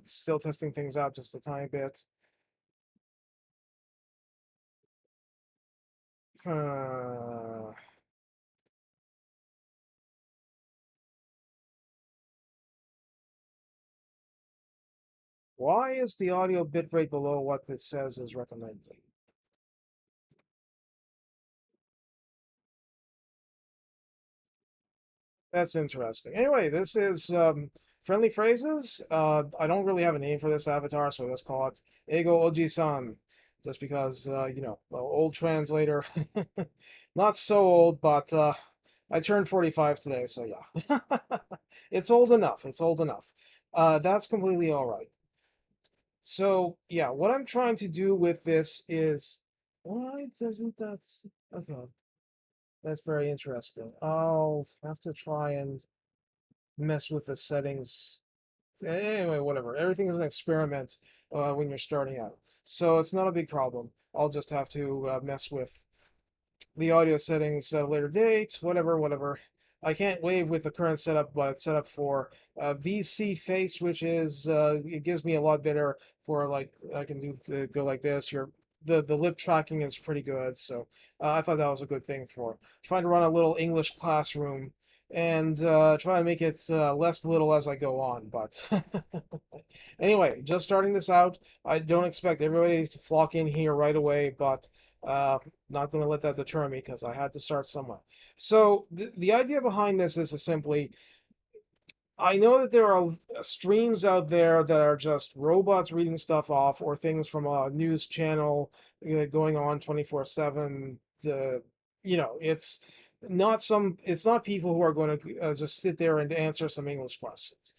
Still testing things out just a tiny bit. Uh, why is the audio bitrate below what it says is recommended? That's interesting. Anyway, this is friendly phrases. I don't really have a name for this avatar, so let's call it Ego Oji-san. Just because, old translator. Not so old, but I turned 45 today, so yeah. It's old enough. It's old enough. That's completely all right. So, yeah, what I'm trying to do with this is, why doesn't that, okay, that's very interesting. I'll have to try and mess with the settings. Anyway, whatever. Everything is an experiment when you're starting out. So it's not a big problem. I'll just have to mess with the audio settings at a later date, whatever. I can't wave with the current setup, but it's set up for VC face, which is it gives me a lot better for like I can go like this. The lip tracking is pretty good, so I thought that was a good thing for trying to run a little English classroom and try to make it less little as I go on. But anyway, just starting this out. I don't expect everybody to flock in here right away, but uh, not going to let that deter me because I had to start somewhere. So the idea behind this is simply, I know that there are streams out there that are just robots reading stuff off or things from a news channel going on 24/7. It's not people who are going to just sit there and answer some English questions.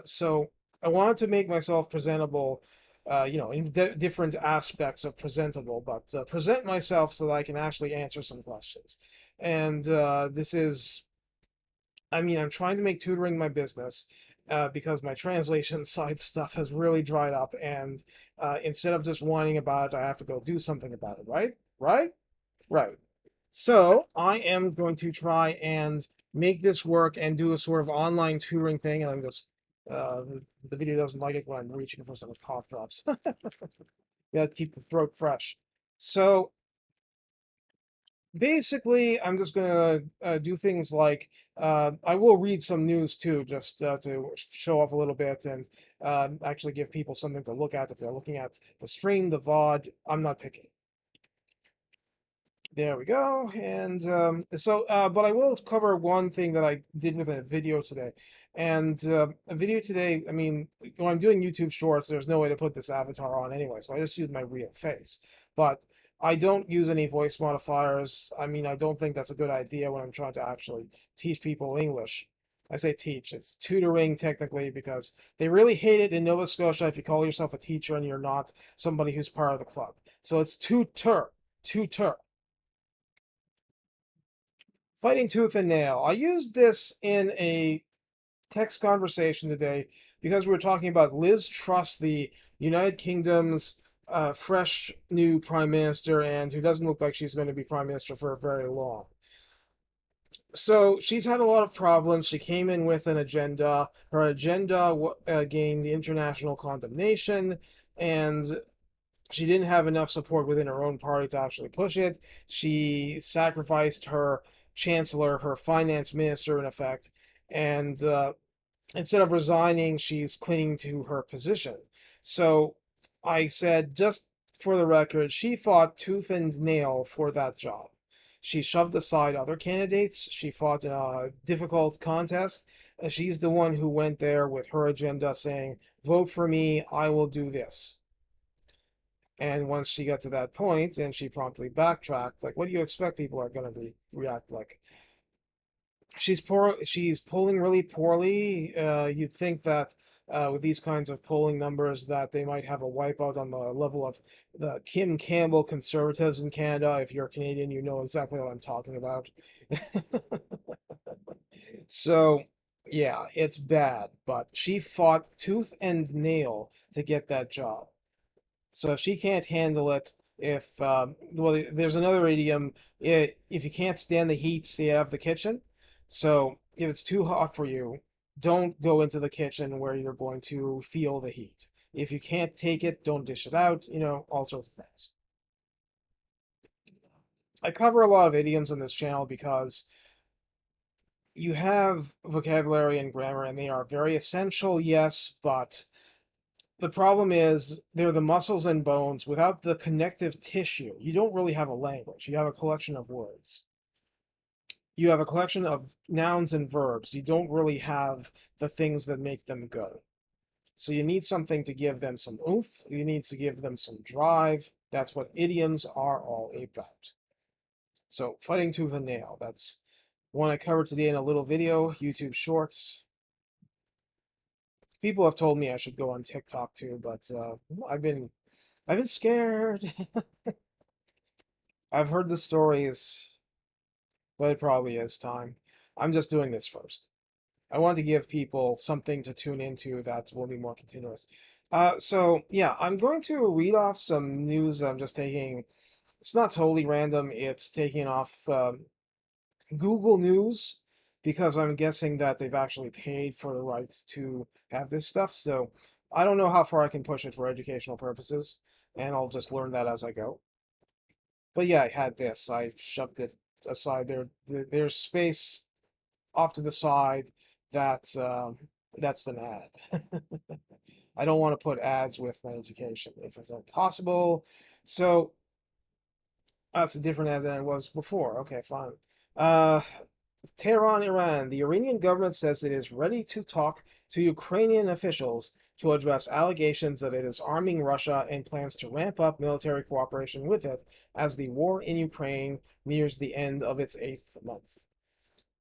So I wanted to make myself presentable, in different aspects of presentable, but present myself so that I can actually answer some questions. And this is I mean, I'm trying to make tutoring my business because my translation side stuff has really dried up, and instead of just whining about it, I have to go do something about it, right? Right? Right. So I am going to try and make this work and do a sort of online tutoring thing, and I'm just uh, the video doesn't like it when I'm reaching for some cough drops. Gotta keep the throat fresh. So basically, I'm just gonna do things like I will read some news too, just to show off a little bit and actually give people something to look at if they're looking at the stream, the VOD. I'm not picky. There we go. And but I will cover one thing that I did with a video today. And a video today, I mean, when I'm doing YouTube shorts, there's no way to put this avatar on anyway, so I just use my real face. But I don't use any voice modifiers. I mean, I don't think that's a good idea when I'm trying to actually teach people English. I say teach, it's tutoring technically because they really hate it in Nova Scotia if you call yourself a teacher and you're not somebody who's part of the club. So it's tutor. Fighting tooth and nail. I used this in a text conversation today because we were talking about Liz Truss, the United Kingdom's fresh new prime minister, and who doesn't look like she's going to be prime minister for very long. So she's had a lot of problems. She came in with an agenda. Her agenda gained international condemnation, and she didn't have enough support within her own party to actually push it. She sacrificed her chancellor, her finance minister, in effect, and instead of resigning, she's clinging to her position. So I said, just for the record, she fought tooth and nail for that job. She shoved aside other candidates. She fought in a difficult contest. She's the one who went there with her agenda saying, vote for me, I will do this. And once she got to that point and she promptly backtracked, like, what do you expect people are going to react like? She's polling really poorly. You'd think that with these kinds of polling numbers that they might have a wipeout on the level of the Kim Campbell conservatives in Canada. If you're Canadian, you know exactly what I'm talking about. So, yeah, it's bad, but she fought tooth and nail to get that job. So if she can't handle it, well, there's another idiom: if you can't stand the heat, stay out of the kitchen. So if it's too hot for you, don't go into the kitchen where you're going to feel the heat. If you can't take it, don't dish it out, all sorts of things. I cover a lot of idioms on this channel because you have vocabulary and grammar, and they are very essential, yes, but the problem is they're the muscles and bones. Without the connective tissue, you don't really have a language. You have a collection of words. You have a collection of nouns and verbs. You don't really have the things that make them go. So you need something to give them some oomph. You need to give them some drive. That's what idioms are all about. So fighting tooth and nail. That's one I covered today in a little video, YouTube Shorts. People have told me I should go on TikTok too, but I've been scared. I've heard the stories, but it probably is time. I'm just doing this first. I want to give people something to tune into that will be more continuous. So yeah, I'm going to read off some news I'm just taking. It's not totally random. It's taking off Google News because I'm guessing that they've actually paid for the rights to have this stuff. So I don't know how far I can push it for educational purposes, and I'll just learn that as I go. But yeah, I had this. I shoved it aside. There's space off to the side. That's an ad. I don't want to put ads with my education if it's possible. So that's a different ad than it was before. Okay, fine. Uh, Tehran, Iran. The Iranian government says it is ready to talk to Ukrainian officials to address allegations that it is arming Russia and plans to ramp up military cooperation with it as the war in Ukraine nears the end of its eighth month.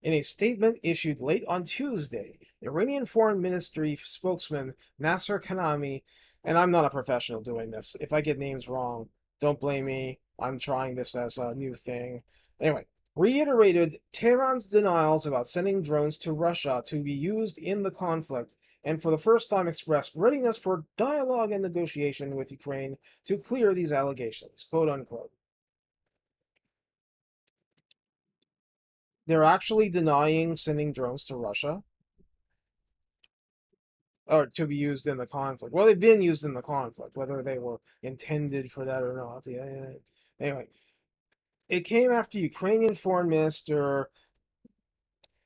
In a statement issued late on Tuesday, Iranian Foreign Ministry spokesman Nasser Kanami, and I'm not a professional doing this. If I get names wrong, don't blame me. I'm trying this as a new thing. Anyway, reiterated Tehran's denials about sending drones to Russia to be used in the conflict, and for the first time expressed readiness for dialogue and negotiation with Ukraine to clear these allegations, quote unquote. They're actually denying sending drones to Russia or to be used in the conflict. Well, they've been used in the conflict, whether they were intended for that or not. Yeah. Anyway, it came after Ukrainian Foreign Minister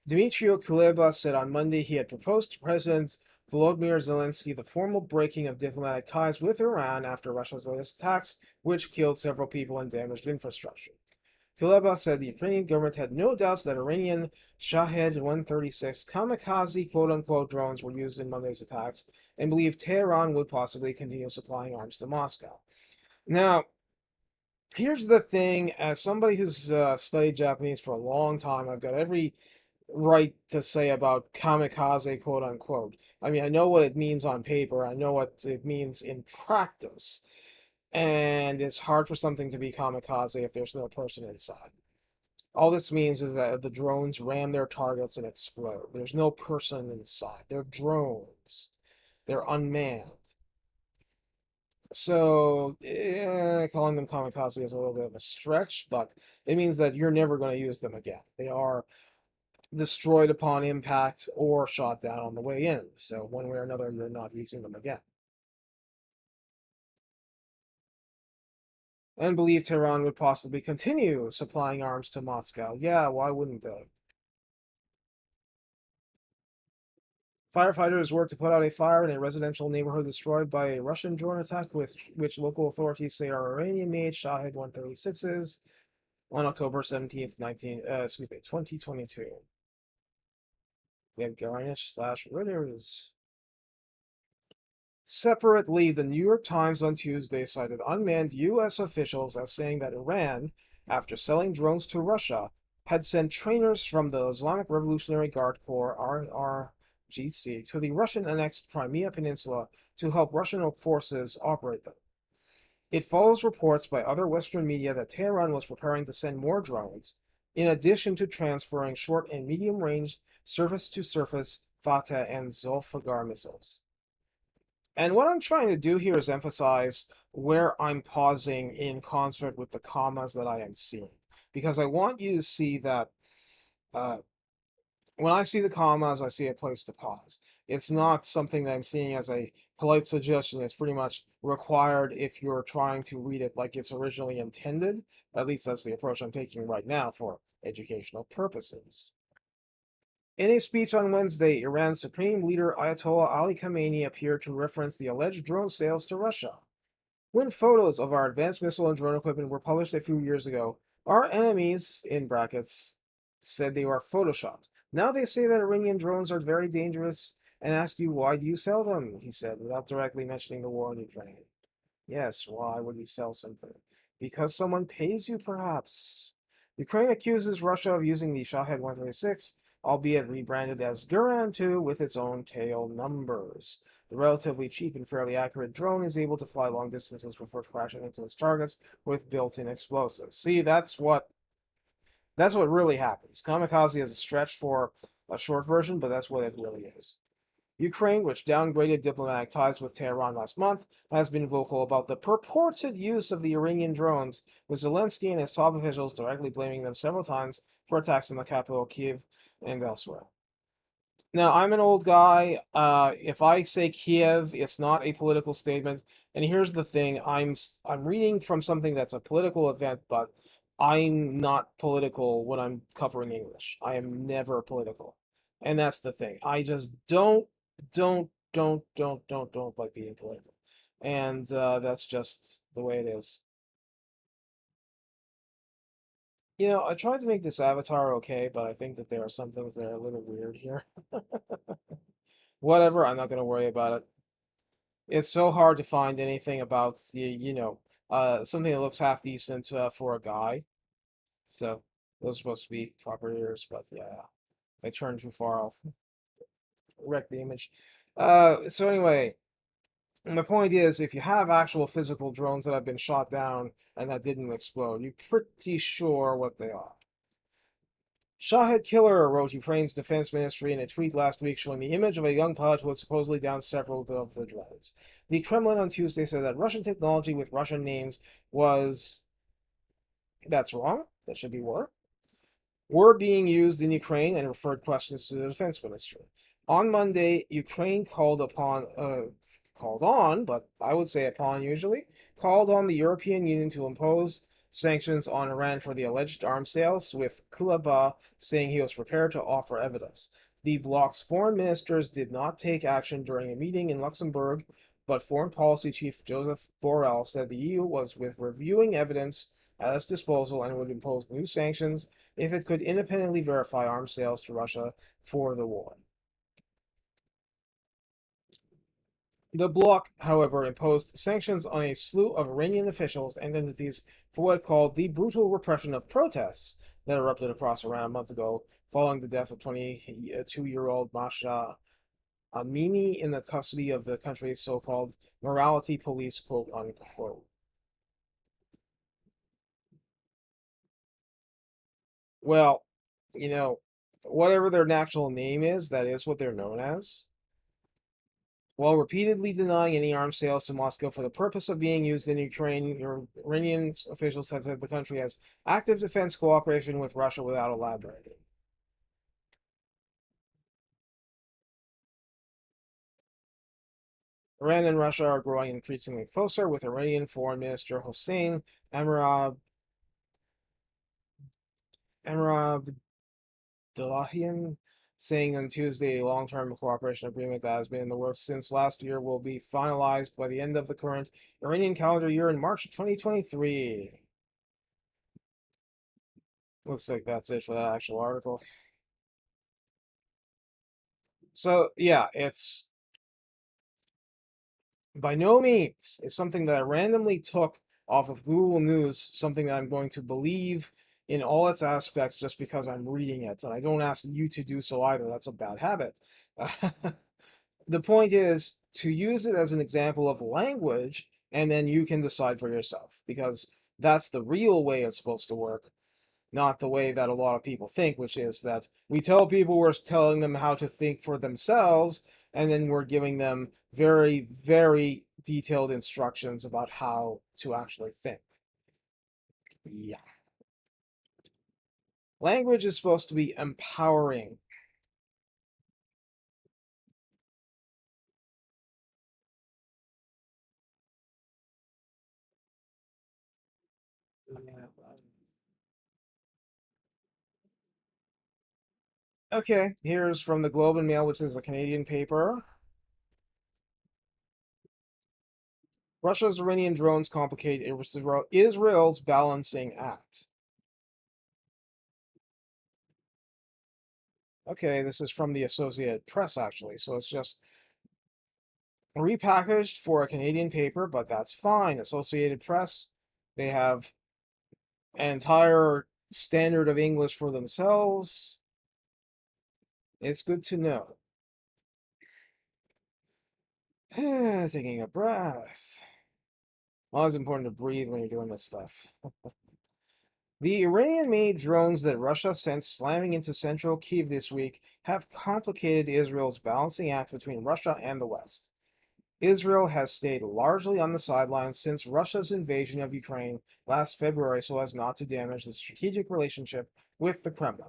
Dmytro Kuleba said on Monday he had proposed to President Volodymyr Zelensky the formal breaking of diplomatic ties with Iran after Russia's latest attacks, which killed several people and damaged infrastructure. Kuleba said the Ukrainian government had no doubts that Iranian Shahed 136 kamikaze quote unquote drones were used in Monday's attacks and believed Tehran would possibly continue supplying arms to Moscow. Now, here's the thing as somebody who's studied Japanese for a long time, I've got every right to say about kamikaze, quote unquote. I mean, I know what it means on paper, I know what it means in practice, and it's hard for something to be kamikaze if there's no person inside. All this means is that the drones ram their targets and explode. There's no person inside. They're drones. They're unmanned. So, calling them kamikaze is a little bit of a stretch, but it means that you're never going to use them again. They are destroyed upon impact or shot down on the way in. So one way or another, you're not using them again. And believe Tehran would possibly continue supplying arms to Moscow. Yeah, why wouldn't they? Firefighters worked to put out a fire in a residential neighborhood destroyed by a Russian drone attack, with which local authorities say are Iranian-made Shahed 136s on October 17th, 2022. They have garnish/ritters. Separately, the New York Times on Tuesday cited unmanned U.S. officials as saying that Iran, after selling drones to Russia, had sent trainers from the Islamic Revolutionary Guard Corps (RRGC) to the Russian-annexed Crimea Peninsula to help Russian forces operate them. It follows reports by other Western media that Tehran was preparing to send more drones, in addition to transferring short and medium-range surface-to-surface Fateh and Zulfiqar missiles. And what I'm trying to do here is emphasize where I'm pausing in concert with the commas that I am seeing. Because I want you to see that uh, when I see the commas, I see a place to pause. It's not something that I'm seeing as a polite suggestion. It's pretty much required if you're trying to read it like it's originally intended. At least that's the approach I'm taking right now for educational purposes. In a speech on Wednesday, Iran's Supreme Leader Ayatollah Ali Khamenei appeared to reference the alleged drone sales to Russia. When photos of our advanced missile and drone equipment were published a few years ago, our enemies, in brackets, said they were photoshopped. Now they say that Iranian drones are very dangerous and ask you, why do you sell them? He said, without directly mentioning the war in Ukraine. Yes, why would he sell something? Because someone pays you, perhaps. Ukraine accuses Russia of using the Shahed 136, albeit rebranded as Guran 2 with its own tail numbers. The relatively cheap and fairly accurate drone is able to fly long distances before crashing into its targets with built-in explosives. See, that's what really happens. Kamikaze is a stretch for a short version, but that's what it really is. Ukraine, which downgraded diplomatic ties with Tehran last month, has been vocal about the purported use of the Iranian drones, with Zelensky and his top officials directly blaming them several times for attacks in the capital, Kiev, and elsewhere. Now, I'm an old guy. If I say Kiev, it's not a political statement. And here's the thing: I'm reading from something that's a political event, but I'm not political when I'm covering English. I am never political, and that's the thing. I just don't like being political, and that's just the way it is. I tried to make this avatar okay, but I think that there are some things that are a little weird here. Whatever, I'm not going to worry about it. It's so hard to find anything about something that looks half decent for a guy. So those are supposed to be proper ears, but yeah, if I turn too far, I'll wreck the image. So anyway, my point is, if you have actual physical drones that have been shot down and that didn't explode, you're pretty sure what they are. Shahed killer, wrote Ukraine's defense ministry in a tweet last week showing the image of a young pilot who had supposedly downed several of the drones. The Kremlin on Tuesday said that Russian technology with Russian names was. That's wrong. That should be war. Were being used in Ukraine and referred questions to the defense ministry. On Monday, Ukraine called on, but I would say upon usually, called on the European Union to impose sanctions on Iran for the alleged arms sales, with Kulaba saying he was prepared to offer evidence. The bloc's foreign ministers did not take action during a meeting in Luxembourg, but Foreign Policy Chief Joseph Borrell said the EU was with reviewing evidence at its disposal and would impose new sanctions if it could independently verify arms sales to Russia for the war. The bloc, however, imposed sanctions on a slew of Iranian officials and entities for what it called the brutal repression of protests that erupted across Iran a month ago following the death of 22-year-old Masha Amini in the custody of the country's so-called morality police, quote unquote. Well, you know, whatever their natural name is, that is what they're known as. While repeatedly denying any arms sales to Moscow for the purpose of being used in Ukraine, Iranian officials have said the country has active defense cooperation with Russia without elaborating. Iran and Russia are growing increasingly closer, with Iranian Foreign Minister Hossein Amirabdollahian saying on Tuesday a long-term cooperation agreement that has been in the works since last year will be finalized by the end of the current Iranian calendar year in March 2023. Looks like that's it for that actual article. So, yeah, it's by no means is something that I randomly took off of Google News, something that I'm going to believe in all its aspects just because I'm reading it. And I don't ask you to do so either. That's a bad habit. The point is to use it as an example of language, and then you can decide for yourself, because that's the real way it's supposed to work, not the way that a lot of people think, which is that we tell people we're telling them how to think for themselves, and then we're giving them very, very detailed instructions about how to actually think. Yeah. Language is supposed to be empowering. Okay, here's from the Globe and Mail, which is a Canadian paper. Russia's Iranian drones complicate Israel's balancing act. Okay, this is from the Associated Press, actually, so it's just repackaged for a Canadian paper, but that's fine. Associated Press, they have an entire standard of English for themselves. It's good to know. Taking a breath. Always important to breathe when you're doing this stuff. The Iranian-made drones that Russia sent slamming into central Kyiv this week have complicated Israel's balancing act between Russia and the West. Israel has stayed largely on the sidelines since Russia's invasion of Ukraine last February so as not to damage the strategic relationship with the Kremlin.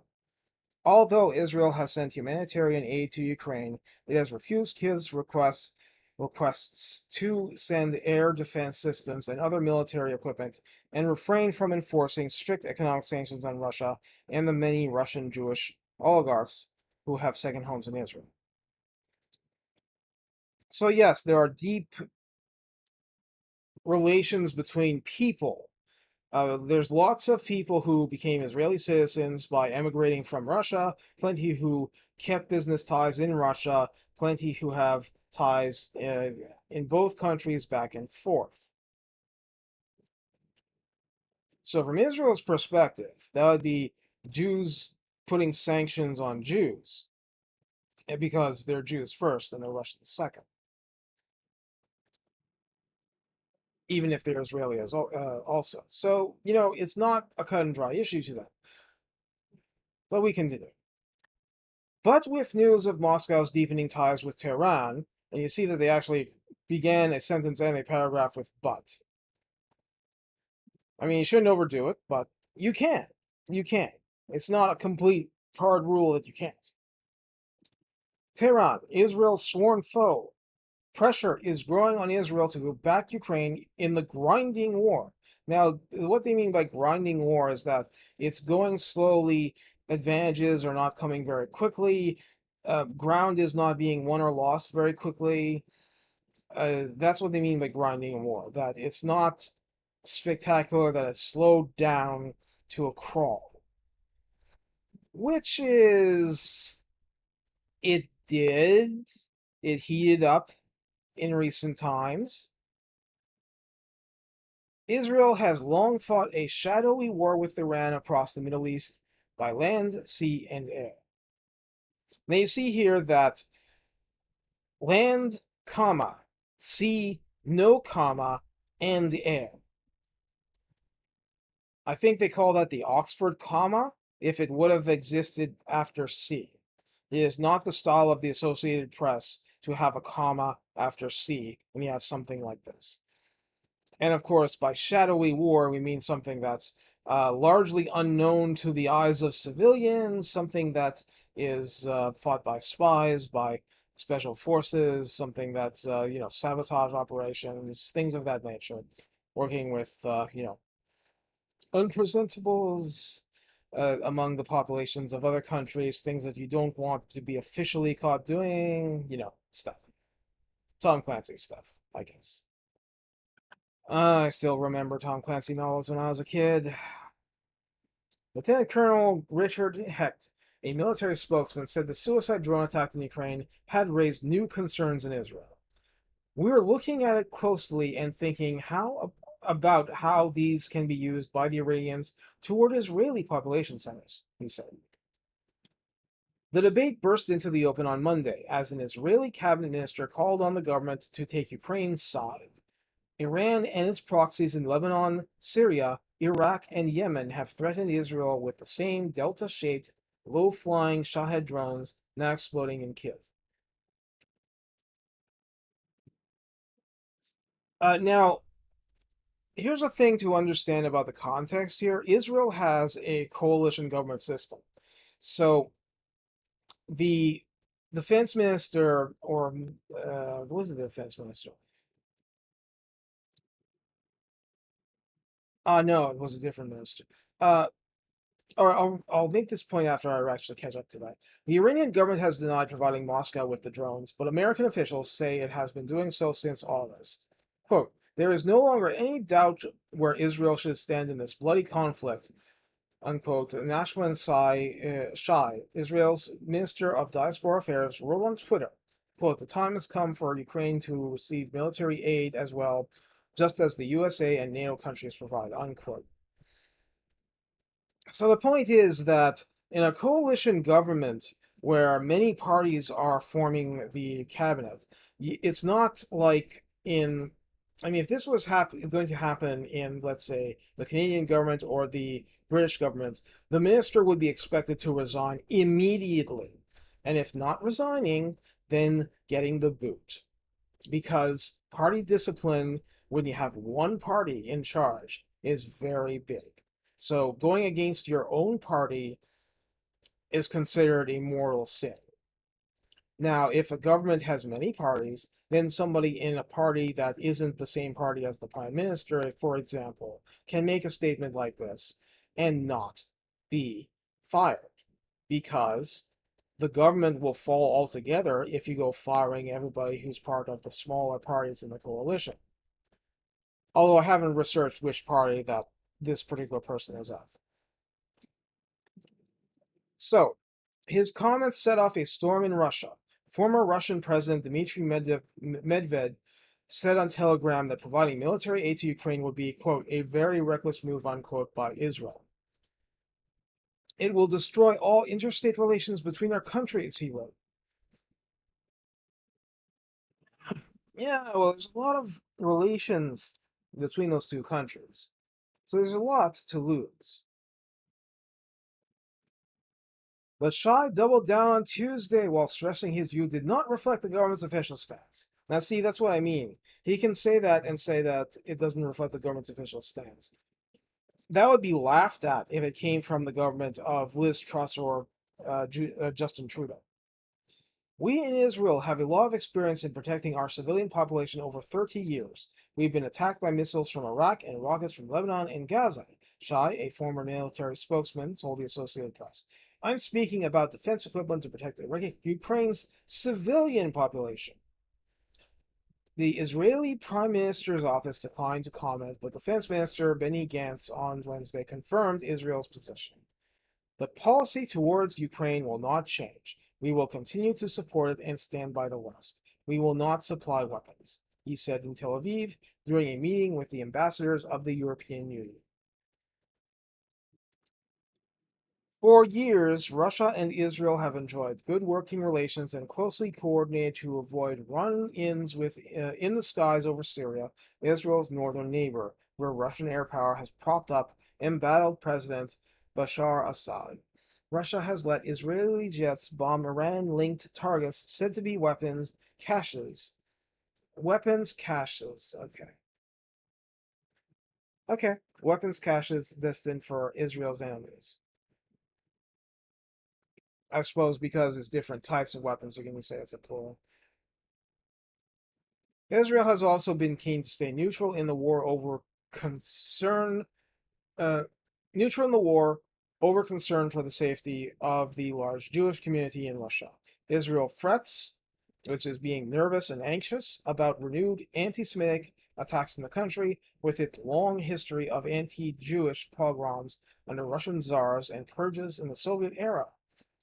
Although Israel has sent humanitarian aid to Ukraine, it has refused Kyiv's requests to send air defense systems and other military equipment, and refrained from enforcing strict economic sanctions on Russia and the many Russian Jewish oligarchs who have second homes in Israel. So, yes, there are deep relations between people. There's lots of people who became Israeli citizens by emigrating from Russia, plenty who kept business ties in Russia, plenty who have ties in both countries back and forth. So, from Israel's perspective, that would be Jews putting sanctions on Jews because they're Jews first and they're Russians second, even if they're Israeli as also. So, it's not a cut and dry issue to them, but we continue. But with news of Moscow's deepening ties with Tehran, and you see that they actually began a sentence and a paragraph with but. I mean, you shouldn't overdo it, but you can. You can. It's not a complete hard rule that you can't. Tehran, Israel's sworn foe. Pressure is growing on Israel to back Ukraine in the grinding war. Now, what they mean by grinding war is that it's going slowly, advantages are not coming very quickly, ground is not being won or lost very quickly. That's what they mean by grinding war, that it's not spectacular, that it's slowed down to a crawl. Which is, it did, it heated up in recent times. Israel has long fought a shadowy war with Iran across the Middle East by land, sea, and air. Now you see here that land, comma, sea, no comma, and air. I think they call that the Oxford comma if it would have existed after C. It is not the style of the Associated Press to have a comma after C when you have something like this. And of course, by shadowy war, we mean something that's largely unknown to the eyes of civilians, something that is fought by spies, by special forces, something that's, sabotage operations, things of that nature, working with, unpresentables among the populations of other countries, things that you don't want to be officially caught doing, stuff. Tom Clancy stuff, I guess. I still remember Tom Clancy novels when I was a kid. Lieutenant Colonel Richard Hecht, a military spokesman, said the suicide drone attack in Ukraine had raised new concerns in Israel. We're looking at it closely and thinking about how these can be used by the Iranians toward Israeli population centers, he said. The debate burst into the open on Monday as an Israeli cabinet minister called on the government to take Ukraine's side. Iran and its proxies in Lebanon, Syria, Iraq, and Yemen have threatened Israel with the same delta-shaped, low-flying Shahed drones now exploding in Kyiv. Now, here's a thing to understand about the context here. Israel has a coalition government system. So the defense minister, or what was the defense minister? No, it was a different minister. Uh, Or I'll make this point after I actually catch up to that. The Iranian government has denied providing Moscow with the drones, but American officials say it has been doing so since August. Quote, there is no longer any doubt where Israel should stand in this bloody conflict, unquote. Nashwan Shai, Israel's Minister of Diaspora Affairs, wrote on Twitter, quote, the time has come for Ukraine to receive military aid as well, just as the USA and NATO countries provide, unquote. So the point is that in a coalition government where many parties are forming the cabinet, it's not like in. I mean, if this was going to happen in, let's say, the Canadian government or the British government, the minister would be expected to resign immediately. And if not resigning, then getting the boot. Because party discipline, when you have one party in charge, is very big. So going against your own party is considered a mortal sin. Now, if a government has many parties, then somebody in a party that isn't the same party as the prime minister, for example, can make a statement like this and not be fired because the government will fall altogether if you go firing everybody who's part of the smaller parties in the coalition. Although I haven't researched which party that this particular person is of. So, his comments set off a storm in Russia. Former Russian President Dmitry Medvedev said on Telegram that providing military aid to Ukraine would be, quote, a very reckless move, unquote, by Israel. It will destroy all interstate relations between our countries, he wrote. Yeah, well, there's a lot of relations between those two countries. So there's a lot to lose. But Shai doubled down on Tuesday while stressing his view did not reflect the government's official stance. Now, see, that's what I mean. He can say that and say that it doesn't reflect the government's official stance. That would be laughed at if it came from the government of Liz Truss or Justin Trudeau. We in Israel have a lot of experience in protecting our civilian population over 30 years. We've been attacked by missiles from Iraq and rockets from Lebanon and Gaza, Shai, a former military spokesman, told the Associated Press. I'm speaking about defense equipment to protect Ukraine's civilian population. The Israeli Prime Minister's office declined to comment, but Defense Minister Benny Gantz on Wednesday confirmed Israel's position. The policy towards Ukraine will not change. We will continue to support it and stand by the West. We will not supply weapons, he said in Tel Aviv during a meeting with the ambassadors of the European Union. For years, Russia and Israel have enjoyed good working relations and closely coordinated to avoid run-ins in the skies over Syria, Israel's northern neighbor, where Russian air power has propped up embattled President Bashar Assad. Russia has let Israeli jets bomb Iran-linked targets said to be weapons caches. Weapons caches. Okay. Okay. Weapons caches destined for Israel's enemies. I suppose because it's different types of weapons, you're going to say it's a plural. Israel has also been keen to stay neutral in the war over concern, uh, neutral in the war over concern for the safety of the large Jewish community in Russia. Israel frets, which is being nervous and anxious about renewed anti-Semitic attacks in the country, with its long history of anti-Jewish pogroms under Russian czars and purges in the Soviet era.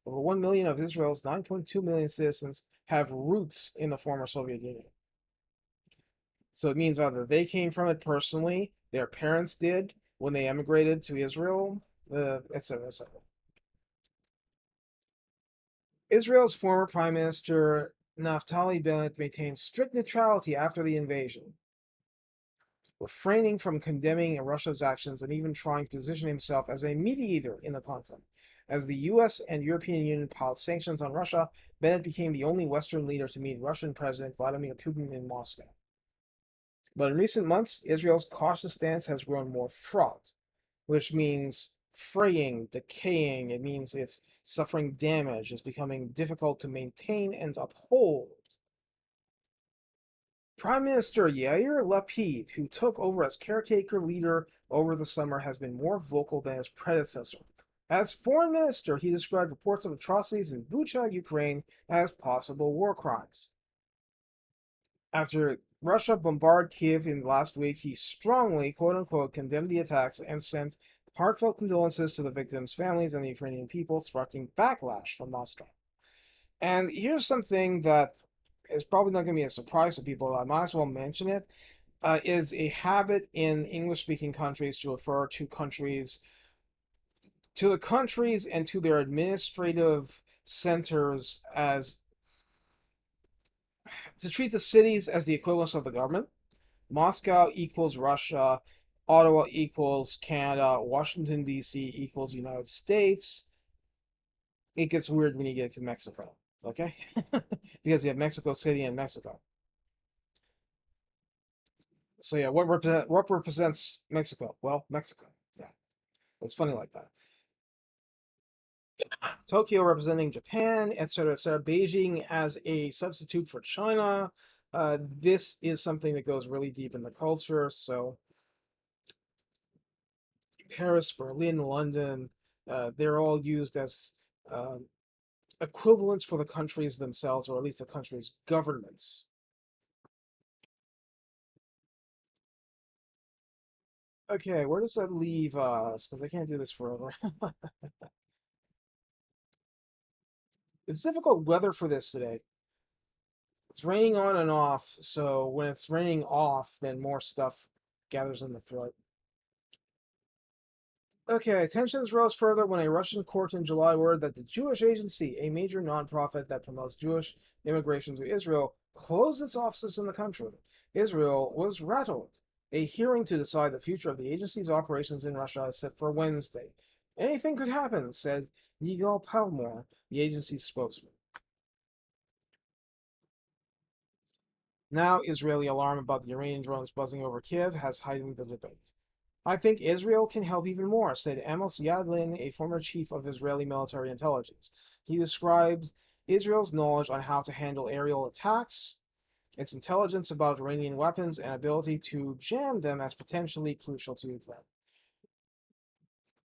Over 1 million of Israel's 9.2 million citizens have roots in the former Soviet Union. So it means either they came from it personally, their parents did when they emigrated to Israel, etc., etc. Israel's former Prime Minister Naftali Bennett maintained strict neutrality after the invasion, refraining from condemning Russia's actions and even trying to position himself as a mediator in the conflict. As the US and European Union piled sanctions on Russia, Bennett became the only Western leader to meet Russian President Vladimir Putin in Moscow. But in recent months, Israel's cautious stance has grown more fraught, which means fraying, decaying. It means it's suffering damage, it's becoming difficult to maintain and uphold. Prime Minister Yair Lapid, who took over as caretaker leader over the summer, has been more vocal than his predecessor. As foreign minister, he described reports of atrocities in Bucha, Ukraine, as possible war crimes. After Russia bombarded Kiev in last week, he strongly, quote unquote, condemned the attacks and sent heartfelt condolences to the victims' families and the Ukrainian people, sparking backlash from Moscow. And here's something that is probably not going to be a surprise to people. I might as well mention it. Is a habit in English-speaking countries to refer to the countries and to their administrative centers as to treat the cities as the equivalents of the government. Moscow equals Russia, Ottawa equals Canada, Washington, D.C. equals United States. It gets weird when you get to Mexico, okay? Because you have Mexico City and Mexico. So yeah, what represents Mexico? Well, Mexico. Yeah, it's funny like that. Tokyo representing Japan, etc., etc. Beijing as a substitute for China. This is something that goes really deep in the culture. So Paris, Berlin, London, they're all used as um, equivalents for the countries themselves, or at least the countries' governments. Okay, where does that leave us? Because I can't do this forever. It's difficult weather for this today. It's raining on and off, so when it's raining off, then more stuff gathers in the throat. Okay, tensions rose further when a Russian court in July ordered that the Jewish Agency, a major nonprofit that promotes Jewish immigration to Israel, close its offices in the country. Israel was rattled. A hearing to decide the future of the agency's operations in Russia is set for Wednesday. Anything could happen, said Yigal Palmore, the agency's spokesman. Now, Israeli alarm about the Iranian drones buzzing over Kiev has heightened the debate. I think Israel can help even more, said Amos Yadlin, a former chief of Israeli military intelligence. He described Israel's knowledge on how to handle aerial attacks, its intelligence about Iranian weapons, and ability to jam them as potentially crucial to Ukraine.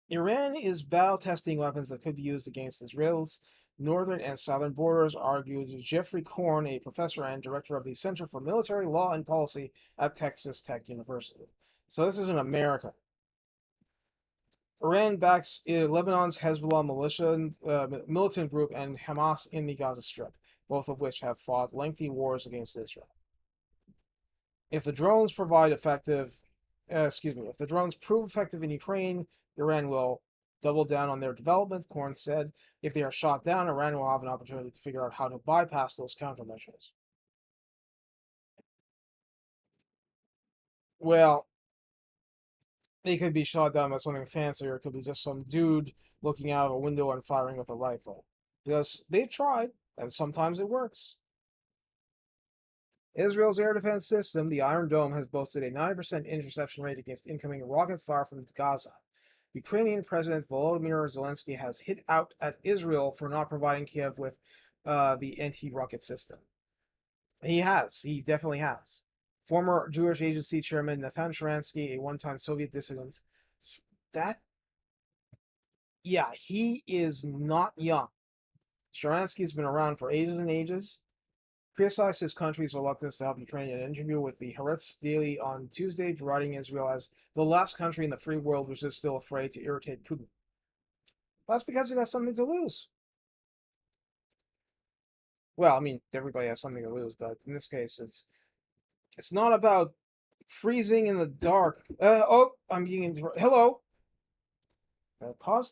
Iran is battle testing weapons that could be used against Israel's northern and southern borders, argued Jeffrey Korn, a professor and director of the Center for Military Law and Policy at Texas Tech University. So this is an American. Iran backs Lebanon's Hezbollah militant group and Hamas in the Gaza Strip, both of which have fought lengthy wars against Israel. If the drones if the drones prove effective in Ukraine, Iran will double down on their development, Korn said. If they are shot down, Iran will have an opportunity to figure out how to bypass those countermeasures. Well, they could be shot down by something fancy, or it could be just some dude looking out of a window and firing with a rifle. Because they've tried, and sometimes it works. Israel's air defense system, the Iron Dome, has boasted a 90% interception rate against incoming rocket fire from Gaza. Ukrainian President Volodymyr Zelensky has hit out at Israel for not providing Kiev with the anti-rocket system. He has. He definitely has. Former Jewish Agency chairman Natan Sharansky, a one-time Soviet dissident, that, yeah, he is not young. Sharansky's been around for ages and ages. Criticized his country's reluctance to help Ukraine in an interview with the Haaretz Daily on Tuesday, deriding Israel as the last country in the free world which is still afraid to irritate Putin. That's because it has something to lose. Well, I mean, everybody has something to lose, but in this case, it's not about freezing in the dark. I'm being hello. Pause.